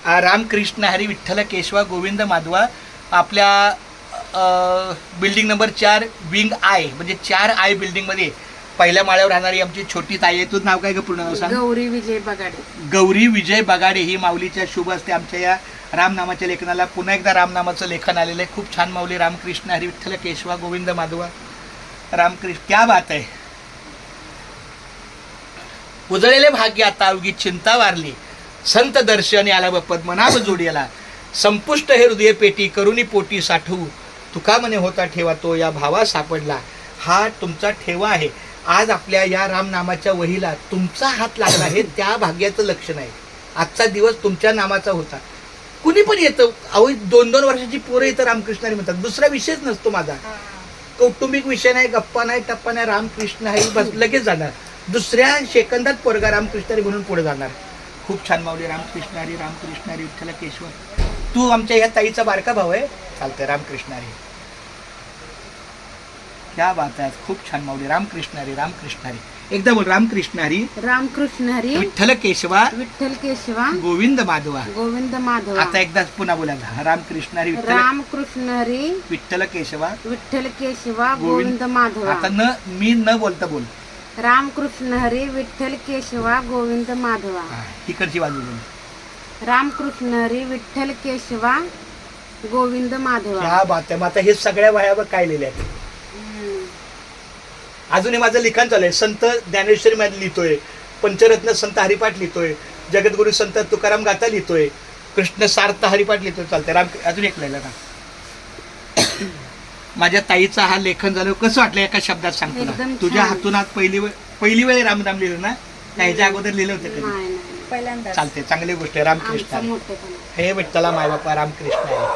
रामकृष्ण हरी विठ्ठल केशवा गोविंद माधवा आपल्या building number 4 wing I म्हणजे 4I बिल्डिंगमध्ये पहिल्या माळ्यावर राहणारी आमची छोटी ताई आहे. तुझं नाव काय ग पूर्ण नाव सांग? गौरी विजय बगाडे. गौरी विजय बगाडे ही माऊलीच्या शुभ असते. आमच्या या रामनामाच्या लेखनाला पुन्हा एकदा रामनामाचं लेखन आलेलं आहे. खूप छान माऊली. रामकृष्ण हरी विठ्ठल केशवा गोविंद माधवा रामकृष्ण. क्या बात आहे. उजळलेले भाग्य आता अवघी चिंता वारली संत दर्शनी आला व पद्मनाभ जोडियाला संपुष्ट हे हृदय पेटी करुणी पोटी साठवू तुका म्हणे होता ठेवा तो या भावा सापडला. हा तुमचा ठेवा आहे. आज आपल्या या रामनामाच्या वहीला तुमचा हात लागला हे त्या भाग्याचं लक्षण आहे. आजचा दिवस तुमच्या नामाचा होता. कुणी पण येतं अहो 2-2 वर्षाची पोरं येतं रामकृष्णारी म्हणतात. दुसरा विषयच नसतो माझा. कौटुंबिक विषय नाही, गप्पा नाही, टप्पा नाही. रामकृष्ण हरी बस लगेच जाणार. दुसऱ्या सेकंदात पोरगा रामकृष्णारी म्हणून पुढे जाणार. खूप छान माऊली. रामकृष्ण हरी रामकृष्ण हरी विठ्ठल केशव. तू आमच्या ह्या ताईचा बारका भाऊ आहे. चालतंय. रामकृष्ण हरी. क्या बात आहे. खूप छान माऊली. रामकृष्ण हरी रामकृष्ण हरी. एकदा बोल. रामकृष्ण हरी रामकृष्ण हरी विठ्ठल केशवा विठ्ठल केशवा गोविंद माधवा. गोविंद माधवा. आता एकदाच पुन्हा बोलायला. रामकृष्ण हरी विठ्ठल रामकृष्ण हरी विठ्ठल केशवा विठ्ठल केशवा गोविंद माधवा. आता मी न बोलता बोल. रामकृष्ण हरी विठ्ठल केशवा गोविंद माधवा. तिकडची बाजू बोल. रामकृष्ण हरी विठ्ठल केशवा गोविंद माधवा. क्या बात आहे. मग आता हे सगळ्या वह्यावर काय लिहिले आहेत. अजूनही माझं लिखाण चालू आहे. संत ज्ञानेश्वरी मध्ये लिहितोय. पंचरत्न संत हरिपाठ लिहितोय. जगद्गुरु संत तुकाराम गाथा लिहितोय. कृष्ण सार्थ हरिपाठ लिहितोय. चालतंय. राम अजून एक लिहिलं ना. माझ्या ताईचा हा लेखन झालं. कसं वाटलं एका शब्दात सांगतो ना. तुझ्या हातून आज पहिली वेळ रामनाम लिहिलं ना. ह्याच्या अगोदर लिहिलं होतं कधी? पहिल्यांदा. चालते. चांगली गोष्ट आहे. रामकृष्ण मोठेपणा. हे विठ्ठला माय बापा रामकृष्ण आहे.